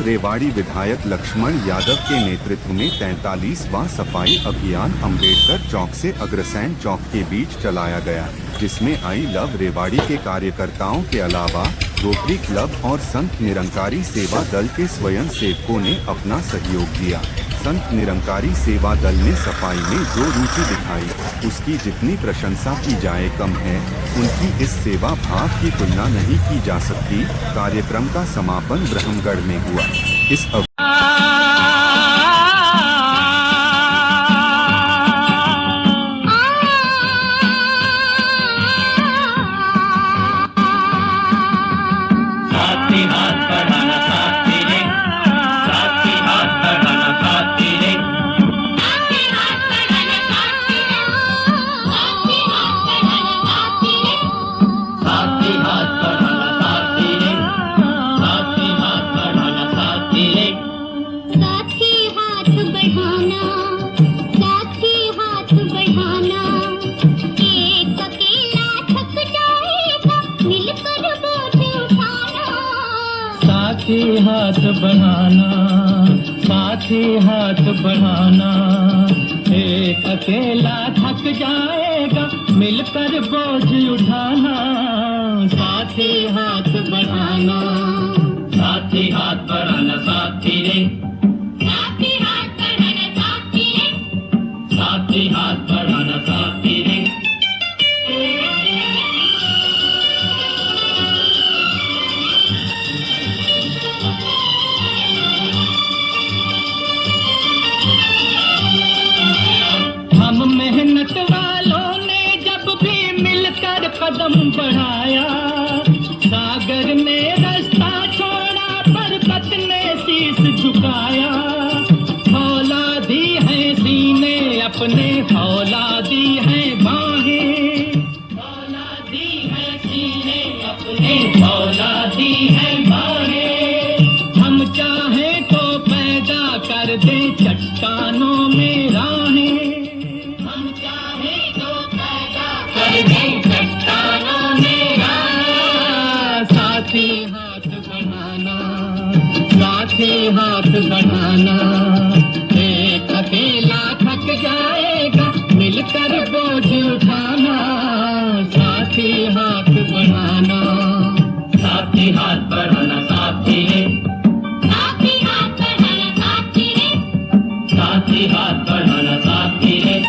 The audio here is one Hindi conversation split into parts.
रेवाड़ी विधायक लक्ष्मण यादव के नेतृत्व में 43वां सफाई अभियान अम्बेडकर चौक से अग्रसेन चौक के बीच चलाया गया, जिसमें आई लव रेवाड़ी के कार्यकर्ताओं के अलावा रोटरी क्लब और संत निरंकारी सेवा दल के स्वयं सेवकों ने अपना सहयोग दिया। संत निरंकारी सेवा दल ने सफाई में जो रुचि दिखाई, उसकी जितनी प्रशंसा की जाए कम है। उनकी इस सेवा भाव की तुलना नहीं की जा सकती। कार्यक्रम का समापन ब्रह्मगढ़ में हुआ। इस हाथ बढ़ाना, साथी हाथ बढ़ाना, एक अकेला थक जाएगा मिलकर बोझ उठाना। साथी हाथ बढ़ाना, साथी हाथ बढ़ाना, साथी रे, साथी हाथ बढ़ाना, साथी रे, साथी हाथ बढ़ाना, साथी रे। मेहनत वालों ने जब भी मिलकर कदम बढ़ाया, सागर ने रास्ता छोड़ा, पर्वत ने शीश झुकाया। औलादी है सीने अपने, औलादी है बाहें, औलादी है सीने अपने, औलादी है बाहें। हम चाहे तो पैदा कर दे चट्टानों में राहें, साथी हाथ बढ़ाना, साथी हाथ बढ़ाना, एक अकेला थक जाएगा मिलकर बोझ उठाना। साथी हाथ बढ़ाना, साथी हाथ बढ़ाना, साथी रे, साथी हाथ बढ़ाना, साथी रे, साथी हाथ बढ़ाना, साथी रे।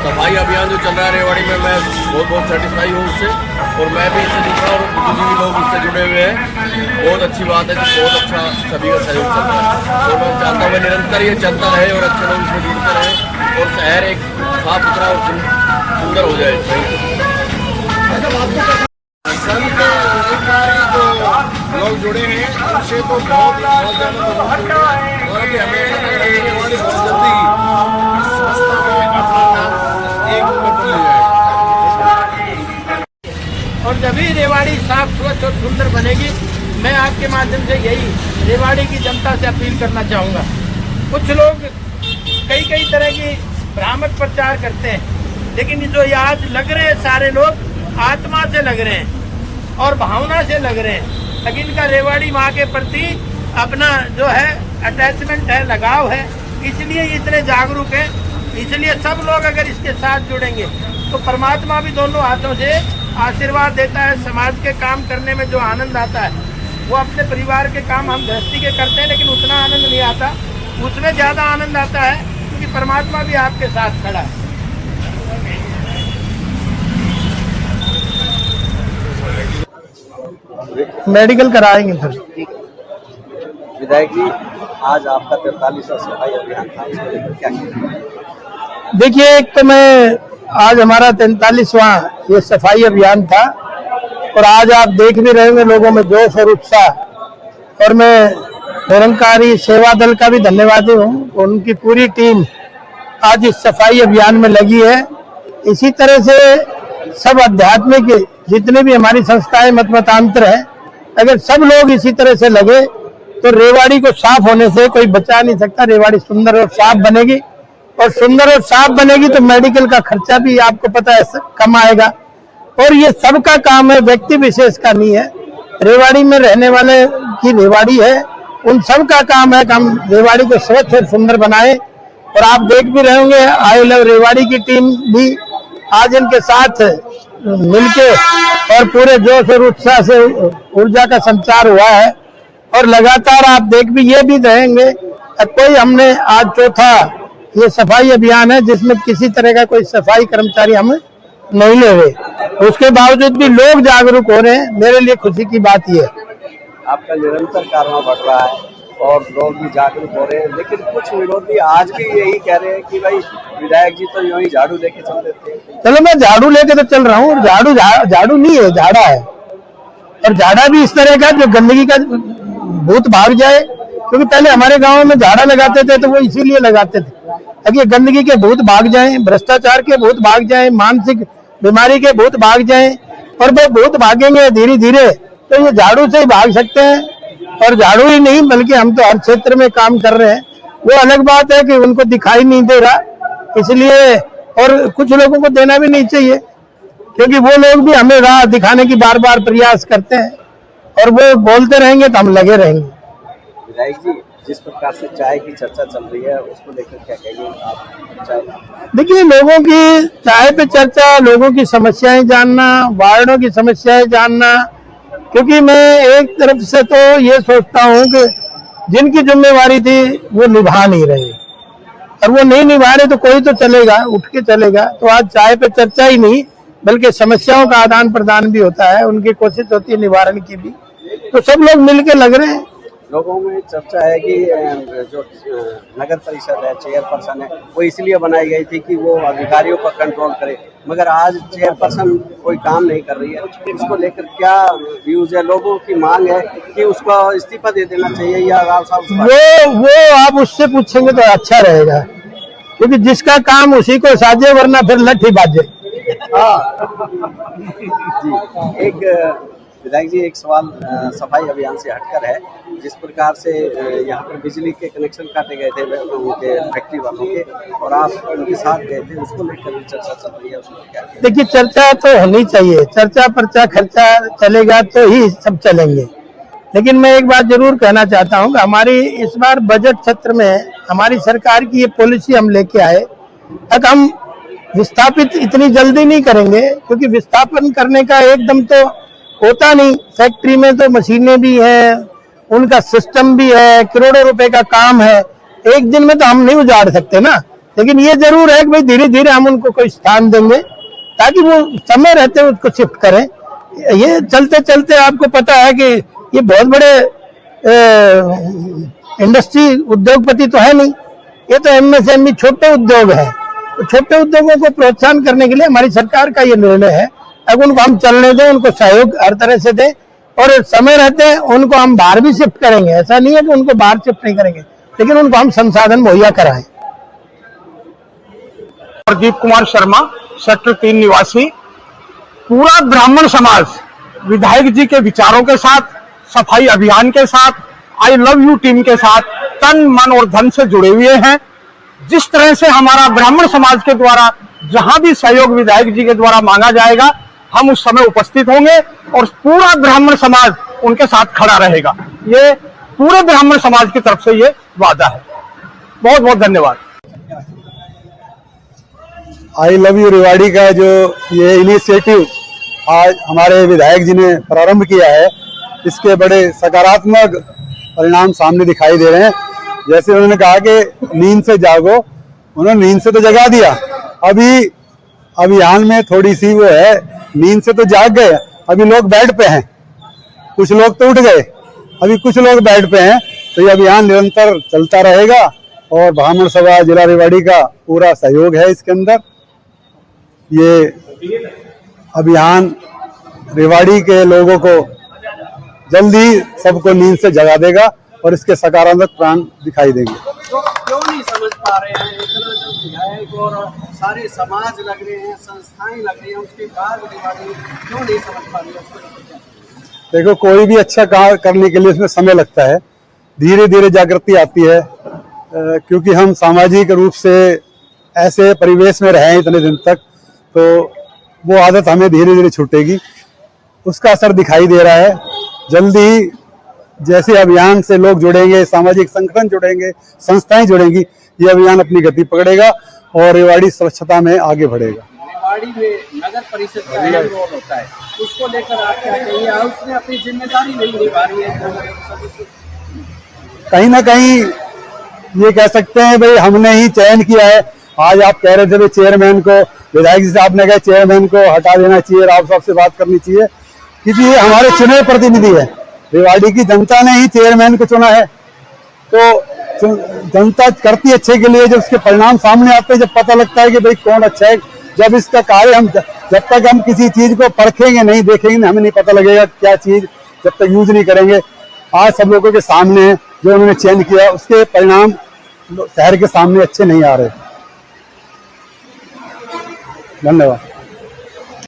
सफाई अभियान जो चल रहा है रेवाड़ी में, मैं बहुत सेटिस्फाई हूँ उससे, और मैं भी इससे जुड़ा और जितने भी लोग इससे जुड़े हुए हैं, बहुत अच्छी बात है कि बहुत अच्छा सभी का सहयोग चल रहा है। और मैं चाहता हूँ निरंतर ये चलता रहे और अच्छे लोग इसमें जुड़ते रहें और शहर एक साफ सुथरा और सुंदर हो जाए। लोग जुड़े हैं उनसे तो बहुत ज़्यादा और अभी हमें रेवाड़ी बहुत जल्दी संस्था में अपना नाम एक बदल जाएगा। और जब ही रेवाड़ी साफ स्वच्छ और सुंदर बनेगी, मैं आपके माध्यम से यही रेवाड़ी की जनता से अपील करना चाहूँगा। कुछ लोग कई तरह की भ्रामक प्रचार करते हैं, लेकिन जो आज लग रहे हैं सारे लोग आत्मा से लग रहे हैं और भावना से लग रहे हैं। लेकिन इनका रेवाड़ी माँ के प्रति अपना जो है अटैचमेंट है, लगाव है, इसलिए इतने जागरूक हैं। इसलिए सब लोग अगर इसके साथ जुड़ेंगे तो परमात्मा भी दोनों हाथों से आशीर्वाद देता है। समाज के काम करने में जो आनंद आता है वो अपने परिवार के काम हम गृहस्थी के करते हैं, लेकिन उतना आनंद नहीं आता, उसमें ज़्यादा आनंद आता है क्योंकि परमात्मा भी आपके साथ खड़ा है। मेडिकल कराएंगे सर। विधायक जी, आज आपका 43वां सफाई अभियान था, इसको लेकर क्या कहेंगे? देखिए, एक तो मैं आज हमारा 43वां ये सफाई अभियान था और आज आप देख भी रहे होंगे लोगों में जोश और उत्साह। और मैं निरंकारी सेवा दल का भी धन्यवादी हूँ। उनकी पूरी टीम आज इस सफाई अभियान में लगी है। इसी तरह से सब आध्यात्मिक जितने भी हमारी संस्थाएं मत मतांतर है, अगर सब लोग इसी तरह से लगे तो रेवाड़ी को साफ होने से कोई बचा नहीं सकता। रेवाड़ी सुंदर और साफ बनेगी, और सुंदर और साफ बनेगी तो मेडिकल का खर्चा भी आपको पता है कम आएगा। और ये सबका काम है, व्यक्ति विशेष का नहीं है। रेवाड़ी में रहने वाले की रेवाड़ी है, उन सब का काम है कि हम रेवाड़ी को स्वच्छ और सुंदर बनाए। और आप देख भी रहे होंगे, आई लव रेवाड़ी की टीम भी आज इनके साथ मिलके और पूरे जोश और उत्साह से ऊर्जा का संचार हुआ है। और लगातार आप देख भी ये भी रहेंगे, कोई हमने आज चौथा ये सफाई अभियान है जिसमें किसी तरह का कोई सफाई कर्मचारी हम नहीं ले रहे। उसके बावजूद भी लोग जागरूक हो रहे हैं, मेरे लिए खुशी की बात यह है। आपका निरंतर कारनामा बढ़ रहा है और लोग भी जागरूक हो रहे हैं, लेकिन कुछ विरोधी आज भी यही कह रहे हैं कि भाई विधायक जी तो यूं ही झाड़ू लेके चल देते हैं। चलो मैं झाड़ू लेके तो चल रहा हूँ, झाड़ू नहीं है, झाड़ा है। और झाड़ा भी इस तरह का जो गंदगी का भूत भाग जाए, क्योंकि पहले हमारे गांव में झाड़ा लगाते थे तो वो इसीलिए लगाते थे ताकि गंदगी के भूत भाग जाएं, भ्रष्टाचार के भूत भाग जाएं, मानसिक बीमारी के भूत भाग जाएं। और वो भूत भागेंगे धीरे धीरे तो ये झाड़ू से ही भाग सकते हैं। और झाड़ू ही नहीं बल्कि हम तो हर क्षेत्र में काम कर रहे हैं। वो अलग बात है कि उनको दिखाई नहीं दे रहा, इसलिए और कुछ लोगों को देना भी नहीं चाहिए, क्योंकि वो लोग भी हमें राह दिखाने की बार बार प्रयास करते हैं और वो बोलते रहेंगे तो हम लगे रहेंगे। विधायक जी, जिस प्रकार से चाय की चर्चा चल रही है उसको लेकर क्या कहेंगे आप? चाय देखिए, लोगों की चाय पे चर्चा, लोगों की समस्याएं जानना, वार्डों की समस्याएं जानना, क्योंकि मैं एक तरफ से तो ये सोचता हूँ कि जिनकी जिम्मेवारी थी वो निभा नहीं रहे, और वो नहीं निभा रहे तो कोई तो चलेगा, उठ के चलेगा। तो आज चाय पे चर्चा ही नहीं बल्कि समस्याओं का आदान प्रदान भी होता है, उनकी कोशिश होती है निवारण की भी। तो सब लोग मिलके लग रहे हैं। लोगों में चर्चा है कि जो नगर परिषद है, चेयरपर्सन है, वो इसलिए बनाई गई थी कि वो अधिकारियों पर कंट्रोल करे, मगर आज चेयरपर्सन कोई काम नहीं कर रही है। इसको लेकर क्या व्यूज है? लोगों की मांग है कि उसको इस्तीफा दे देना चाहिए या राव साहब वो आप उससे पूछेंगे तो अच्छा रहेगा, क्योंकि जिसका काम उसी को साजे, वरना फिर लठी बाजे। जी, एक विधायक जी, एक सवाल सफाई अभियान से हटकर है। जिस प्रकार से यहाँ पर बिजली के कनेक्शन काटे गए थे उनके फैक्ट्री वालों के, और आप उनके साथ गए थे, उसको लेकर भी चर्चा चल रही है, उसमें क्या? देखिए, चर्चा तो होनी चाहिए, चर्चा पर्चा खर्चा चलेगा तो ही सब चलेंगे। लेकिन मैं एक बात जरूर कहना चाहता हूँ कि हमारी इस बार बजट सत्र में हमारी सरकार की ये पॉलिसी हम लेके आए। अब हम विस्थापित इतनी जल्दी नहीं करेंगे, क्योंकि विस्थापन करने का एकदम तो होता नहीं। फैक्ट्री में तो मशीनें भी हैं, उनका सिस्टम भी है, करोड़ों रुपए का काम है, एक दिन में तो हम नहीं उजाड़ सकते ना। लेकिन ये जरूर है कि भाई धीरे धीरे हम उनको कोई स्थान देंगे ताकि वो समय रहते उसको शिफ्ट करें। ये चलते चलते आपको पता है कि ये बहुत बड़े इंडस्ट्री उद्योगपति तो है नहीं, ये तो एमएसएमई छोटे उद्योग है। तो छोटे उद्योगों को प्रोत्साहन करने के लिए हमारी सरकार का ये निर्णय है। अब उनको हम चलने दें, उनको सहयोग हर तरह से दें, और समय रहते हैं उनको हम बाहर भी शिफ्ट करेंगे। ऐसा नहीं है कि उनको बाहर शिफ्ट नहीं करेंगे, लेकिन उनको हम संसाधन मुहैया कराएं। प्रदीप कुमार शर्मा, सेक्टर 3 निवासी। पूरा ब्राह्मण समाज विधायक जी के विचारों के साथ, सफाई अभियान के साथ, आई लव यू टीम के साथ तन मन और धन से जुड़े हुए हैं। जिस तरह से हमारा ब्राह्मण समाज के द्वारा जहां भी सहयोग विधायक जी के द्वारा मांगा जाएगा, हम उस समय उपस्थित होंगे और पूरा ब्राह्मण समाज उनके साथ खड़ा रहेगा। ये पूरे ब्राह्मण समाज की तरफ से ये वादा है। बहुत बहुत धन्यवाद। आई लव यू रेवाड़ी का जो ये इनिशिएटिव आज हमारे विधायक जी ने प्रारंभ किया है, इसके बड़े सकारात्मक परिणाम सामने दिखाई दे रहे हैं। जैसे उन्होंने कहा कि नींद से जागो, उन्होंने नींद से तो जगा दिया। अभी अभियान में थोड़ी सी वो है, नींद से तो जाग गए, अभी लोग बेड पे हैं, कुछ लोग तो उठ गए, अभी कुछ लोग बेड पे हैं। तो ये अभियान निरंतर चलता रहेगा और ब्राह्मण सभा जिला रेवाड़ी का पूरा सहयोग है इसके अंदर। ये अभियान रेवाड़ी के लोगों को जल्दी सबको नींद से जगा देगा और इसके सकारात्मक परिणाम दिखाई देंगे। तो क्यों नहीं समझ पा रहे हैं, इतना जो विधायक और सारे समाज लग रहे हैं, संस्थाएं लग रही हैं, उसके बाद रेवाड़ी क्यों नहीं समझ पा रही है उसको? देखो, कोई भी अच्छा काम करने के लिए इसमें समय लगता है, धीरे धीरे जागृति आती है, क्योंकि हम सामाजिक रूप से ऐसे परिवेश में रहे इतने दिन तक, तो वो आदत हमें धीरे धीरे छूटेगी, उसका असर दिखाई दे रहा है। जल्दी ही जैसे अभियान से लोग जुड़ेंगे, सामाजिक संगठन जुड़ेंगे, संस्थाएं जुड़ेंगी, ये अभियान अपनी गति पकड़ेगा और रेवाड़ी स्वच्छता में आगे बढ़ेगा। रेवाड़ी में नगर परिषद का अहम रोल होता है, उसको लेकर आप क्या कहिए? उसने अपनी जिम्मेदारी नहीं निभा रही है। कहीं ना कहीं ये कह सकते हैं भाई हमने ही चयन किया है। आज आप कह रहे थे भाई चेयरमैन को, विधायक जी साहब ने कहा चेयरमैन को हटा देना चाहिए, राव साहब से बात करनी चाहिए, क्योंकि ये हमारे चुने प्रतिनिधि है। रेवाड़ी की जनता ने ही चेयरमैन को चुना है, तो जनता करती अच्छे के लिए, जब उसके परिणाम सामने आते हैं, जब पता लगता है कि भाई कौन अच्छा है, जब इसका कार्य हम जब तक हम किसी चीज को परखेंगे नहीं, देखेंगे, हमें नहीं पता लगेगा क्या चीज, जब तक यूज नहीं करेंगे। आज सब लोगों के सामने जो उन्होंने चयन किया, उसके परिणाम शहर के सामने अच्छे नहीं आ रहे। धन्यवाद।